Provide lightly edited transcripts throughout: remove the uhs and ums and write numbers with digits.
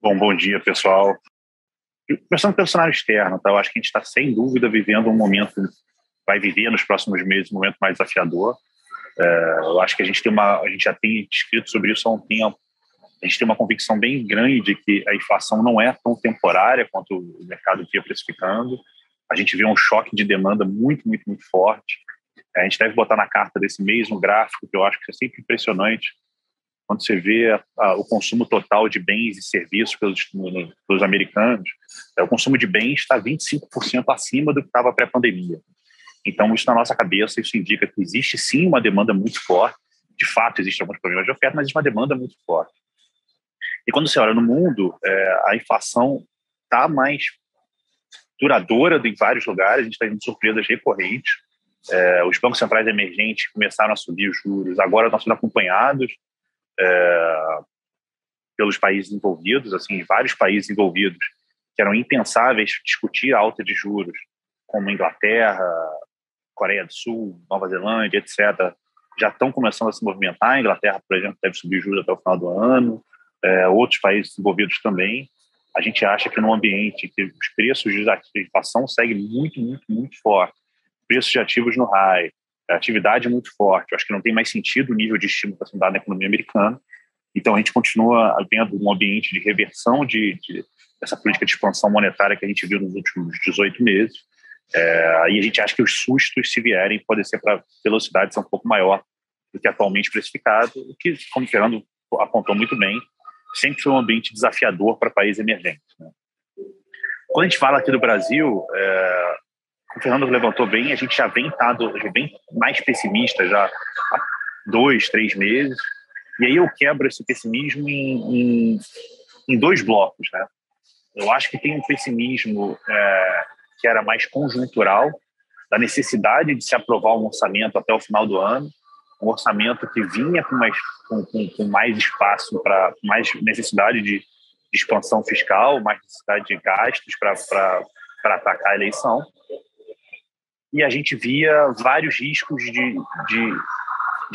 Bom dia, pessoal. Pensando pelo cenário externo, tá? Eu acho que a gente está, sem dúvida, vivendo um momento, vai viver nos próximos meses, um momento mais desafiador. Eu acho que a gente já tem escrito sobre isso há um tempo. A gente tem uma convicção bem grande de que a inflação não é tão temporária quanto o mercado vinha precificando. A gente vê um choque de demanda muito, muito, muito forte. A gente deve botar na carta desse mês um gráfico que eu acho que é sempre impressionante, quando você vê o consumo total de bens e serviços pelos americanos. O consumo de bens está 25% acima do que estava pré-pandemia. Então, isso na nossa cabeça, isso indica que existe sim uma demanda muito forte. De fato, existem alguns problemas de oferta, mas existe uma demanda muito forte. E quando você olha no mundo, a inflação está mais duradoura em vários lugares, a gente está tendo surpresas recorrentes. Os bancos centrais emergentes começaram a subir os juros, agora estão sendo acompanhados pelos países envolvidos, assim, vários países envolvidos que eram impensáveis discutir a alta de juros, como Inglaterra, Coreia do Sul, Nova Zelândia, etc., já estão começando a se movimentar. A Inglaterra, por exemplo, deve subir juros até o final do ano, outros países envolvidos também. A gente acha que num ambiente que os preços de inflação seguem muito, muito, muito forte, preços de ativos no high, atividade muito forte, eu acho que não tem mais sentido o nível de estímulo que está sendo dado na economia americana. Então, a gente continua vendo um ambiente de reversão dessa política de expansão monetária que a gente viu nos últimos 18 meses. E a gente acha que os sustos, se vierem, podem ser para velocidades um pouco maior do que atualmente precificado, o que, como o Fernando apontou muito bem, sempre foi um ambiente desafiador para países emergentes, né? Quando a gente fala aqui do Brasil, o Fernando levantou bem, a gente já vem mais pessimista já há 2, 3 meses, e aí eu quebro esse pessimismo em dois blocos, né? Eu acho que tem um pessimismo que era mais conjuntural, da necessidade de se aprovar um orçamento até o final do ano, um orçamento que vinha com mais espaço, para mais necessidade de expansão fiscal, mais necessidade de gastos para atacar a eleição. E a gente via vários riscos de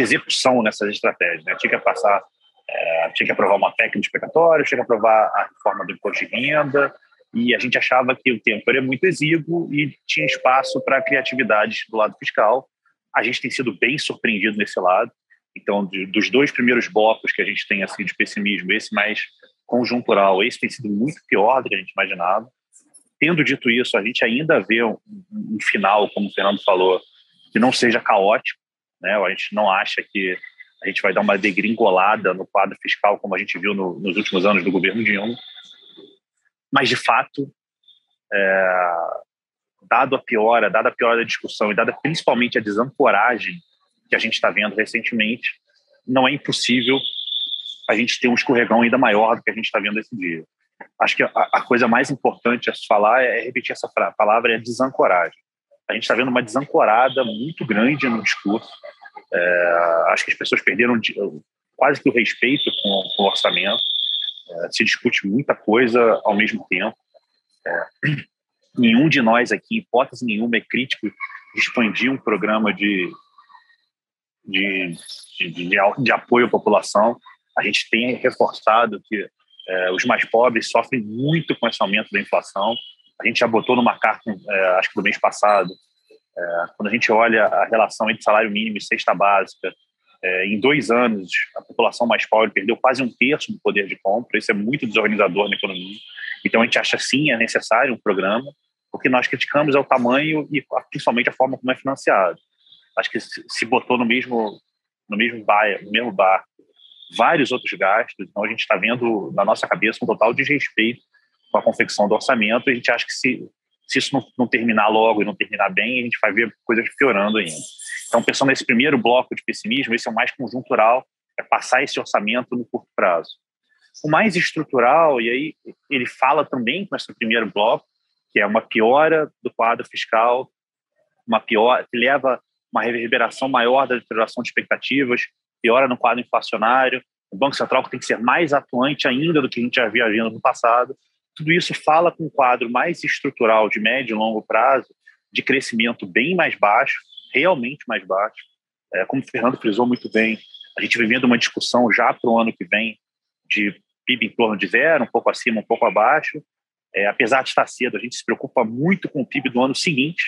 execução nessas estratégias, né? Tinha que aprovar uma PEC dos precatórios, tinha que aprovar a reforma do imposto de renda, e a gente achava que o tempo era muito exíguo e tinha espaço para criatividades do lado fiscal. A gente tem sido bem surpreendido nesse lado. Então, dos dois primeiros blocos que a gente tem assim, de pessimismo, esse mais conjuntural, esse tem sido muito pior do que a gente imaginava. Tendo dito isso, a gente ainda vê um final, como o Fernando falou, que não seja caótico, né? A gente não acha que a gente vai dar uma degringolada no quadro fiscal, como a gente viu nos últimos anos do governo Dilma. Mas, de fato, dada a piora da discussão e dada principalmente a desancoragem que a gente está vendo recentemente, não é impossível a gente ter um escorregão ainda maior do que a gente está vendo esse dia. Acho que a coisa mais importante a se falar repetir essa palavra, é desancoragem. A gente está vendo uma desancorada muito grande no discurso. Acho que as pessoas perderam quase que o respeito com o orçamento. Se discute muita coisa ao mesmo tempo. Nenhum de nós aqui, hipótese nenhuma, é crítico de expandir um programa de apoio à população. A gente tem reforçado que os mais pobres sofrem muito com esse aumento da inflação. A gente já botou numa carta, acho que do mês passado, quando a gente olha a relação entre salário mínimo e cesta básica, em 2 anos, a população mais pobre perdeu quase 1/3 do poder de compra. Isso é muito desorganizador na economia. Então, a gente acha, sim, é necessário um programa. O que nós criticamos é o tamanho e, principalmente, a forma como é financiado. Acho que se botou no mesmo bar vários outros gastos. Então, a gente está vendo, na nossa cabeça, um total desrespeito com a confecção do orçamento. E a gente acha que se isso não terminar logo e não terminar bem, a gente vai ver coisas piorando ainda. Então, pensando nesse primeiro bloco de pessimismo, esse é o mais conjuntural, é passar esse orçamento no curto prazo. O mais estrutural, e aí ele fala também com esse primeiro bloco, que é uma piora do quadro fiscal, uma piora que leva uma reverberação maior da deterioração de expectativas, piora no quadro inflacionário, o Banco Central que tem que ser mais atuante ainda do que a gente já havia vindo no passado. Tudo isso fala com um quadro mais estrutural de médio e longo prazo, de crescimento bem mais baixo, realmente mais baixo. Como o Fernando frisou muito bem, a gente vem vendo uma discussão já para o ano que vem de PIB em torno de zero, um pouco acima, um pouco abaixo. Apesar de estar cedo, a gente se preocupa muito com o PIB do ano seguinte,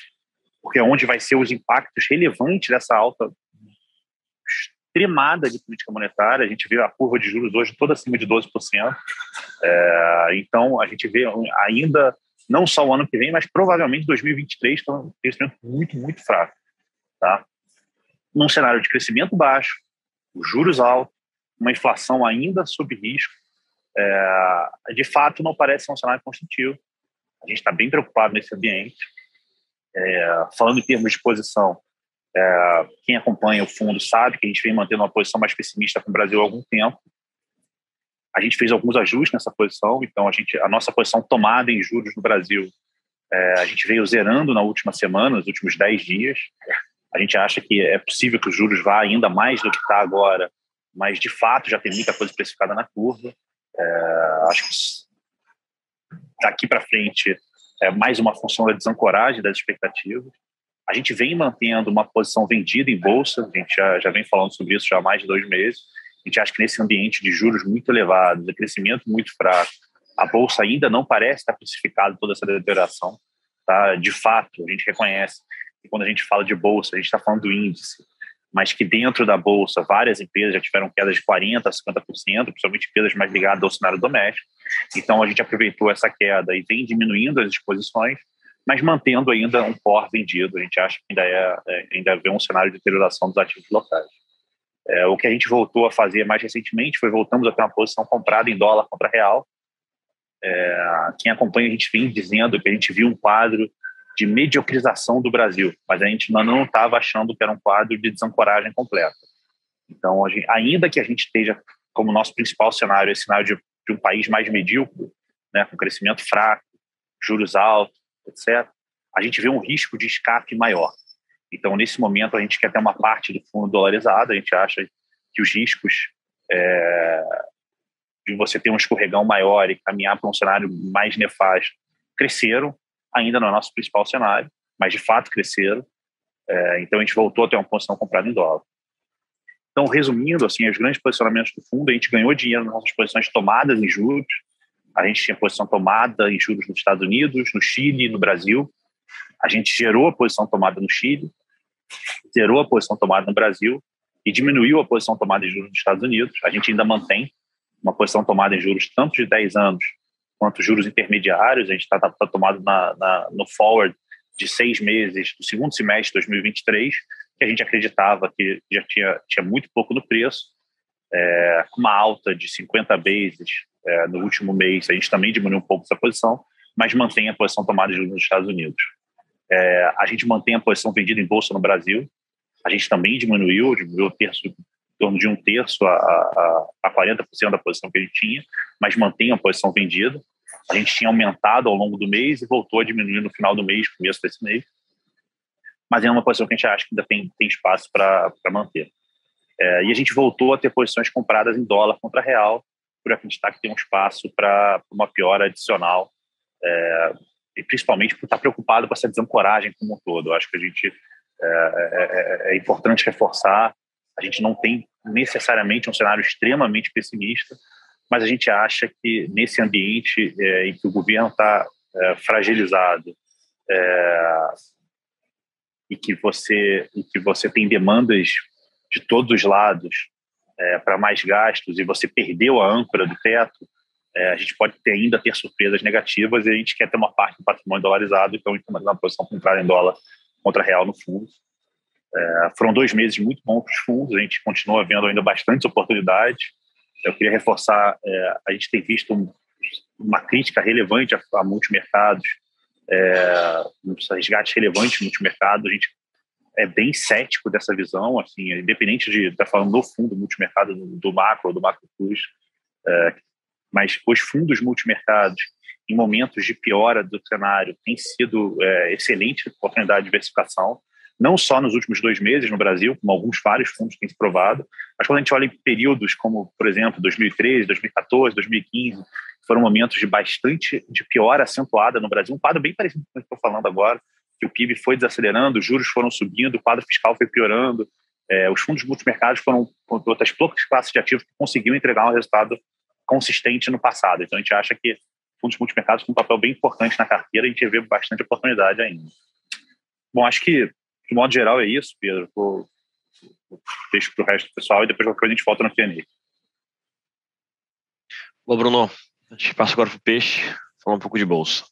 porque é onde vai ser os impactos relevantes dessa alta extremada de política monetária. A gente vê a curva de juros hoje toda acima de 12%. Então, a gente vê ainda, não só o ano que vem, mas provavelmente 2023, um crescimento muito, muito fraco. Tá? Num cenário de crescimento baixo, os juros altos, uma inflação ainda sob risco, de fato não parece ser um cenário construtivo. A gente está bem preocupado nesse ambiente. Falando em termos de posição, quem acompanha o fundo sabe que a gente vem mantendo uma posição mais pessimista com o Brasil há algum tempo. A gente fez alguns ajustes nessa posição, então a nossa posição tomada em juros no Brasil, a gente veio zerando na última semana, nos últimos 10 dias. A gente acha que é possível que os juros vá ainda mais do que está agora, mas de fato já tem muita coisa especificada na curva. Acho que daqui para frente é mais uma função da desancoragem das expectativas. A gente vem mantendo uma posição vendida em bolsa, a gente já vem falando sobre isso já há mais de 2 meses. A gente acha que nesse ambiente de juros muito elevados, de crescimento muito fraco, a bolsa ainda não parece estar precificada toda essa deterioração. Tá? De fato, a gente reconhece que quando a gente fala de bolsa, a gente está falando do índice, mas que dentro da bolsa várias empresas já tiveram quedas de 40%, 50%, principalmente empresas mais ligadas ao cenário doméstico. Então, a gente aproveitou essa queda e vem diminuindo as exposições, mas mantendo ainda um core vendido. A gente acha que ainda vê um cenário de deterioração dos ativos locais. O que a gente voltou a fazer mais recentemente foi voltamos a ter uma posição comprada em dólar contra real. Quem acompanha a gente vem dizendo que a gente viu um quadro de mediocrização do Brasil, mas a gente não estava achando que era um quadro de desancoragem completa. Então, ainda que a gente esteja como nosso principal cenário, esse cenário de um país mais medíocre, né, com crescimento fraco, juros altos, etc., a gente vê um risco de escape maior. Então, nesse momento, a gente quer ter uma parte do fundo dolarizado, a gente acha que os riscos de você ter um escorregão maior e caminhar para um cenário mais nefasto cresceram, ainda não é nosso principal cenário, mas de fato cresceram. Então, a gente voltou a ter uma posição comprada em dólar. Então, resumindo, assim, os grandes posicionamentos do fundo, a gente ganhou dinheiro nas nossas posições tomadas em juros. A gente tinha posição tomada em juros nos Estados Unidos, no Chile, no Brasil. A gente gerou a posição tomada no Chile, zerou a posição tomada no Brasil e diminuiu a posição tomada em juros nos Estados Unidos. A gente ainda mantém uma posição tomada em juros tanto de 10 anos quanto juros intermediários. A gente está tomado no forward de 6 meses do segundo semestre de 2023, que a gente acreditava que já tinha muito pouco no preço, com uma alta de 50 bases no último mês. A gente também diminuiu um pouco essa posição, mas mantém a posição tomada de juros nos Estados Unidos. A gente mantém a posição vendida em bolsa no Brasil. A gente também diminuiu em torno de 1/3 a 40% da posição que a gente tinha, mas mantém a posição vendida. A gente tinha aumentado ao longo do mês e voltou a diminuir no final do mês, começo desse mês. Mas é uma posição que a gente acha que ainda tem espaço para manter. E a gente voltou a ter posições compradas em dólar contra real, por acreditar que tem um espaço para uma piora adicional, e principalmente por estar preocupado com essa desancoragem como um todo. Eu acho que a gente é importante reforçar, a gente não tem necessariamente um cenário extremamente pessimista, mas a gente acha que nesse ambiente em que o governo está fragilizado e que você tem demandas de todos os lados para mais gastos e você perdeu a âncora do teto, a gente pode ainda ter surpresas negativas e a gente quer ter uma parte do patrimônio dolarizado, então a gente está na posição comprada em dólar contra real no fundo. Foram 2 meses muito bons para os fundos, a gente continua vendo ainda bastantes oportunidades. Eu queria reforçar, a gente tem visto uma crítica relevante a multimercados, resgates relevantes no multimercado. A gente é bem cético dessa visão, assim, independente de estar falando do fundo multimercado, do macro plus, mas os fundos multimercados, em momentos de piora do cenário, têm sido excelente oportunidade de diversificação, não só nos últimos 2 meses no Brasil, como vários fundos têm se provado, mas quando a gente olha em períodos como, por exemplo, 2013, 2014, 2015, foram momentos de piora acentuada no Brasil, um quadro bem parecido com o que eu estou falando agora, que o PIB foi desacelerando, os juros foram subindo, o quadro fiscal foi piorando, os fundos multimercados foram outras poucas classes de ativos que conseguiram entregar um resultado consistente no passado. Então, a gente acha que fundos multimercados têm um papel bem importante na carteira, a gente vê bastante oportunidade ainda. Bom, acho que, de modo geral, é isso, Pedro. Vou deixo para o resto do pessoal e depois a gente volta no Q&A. Bom, Bruno, a gente passa agora para o Peixe, falar um pouco de bolsa.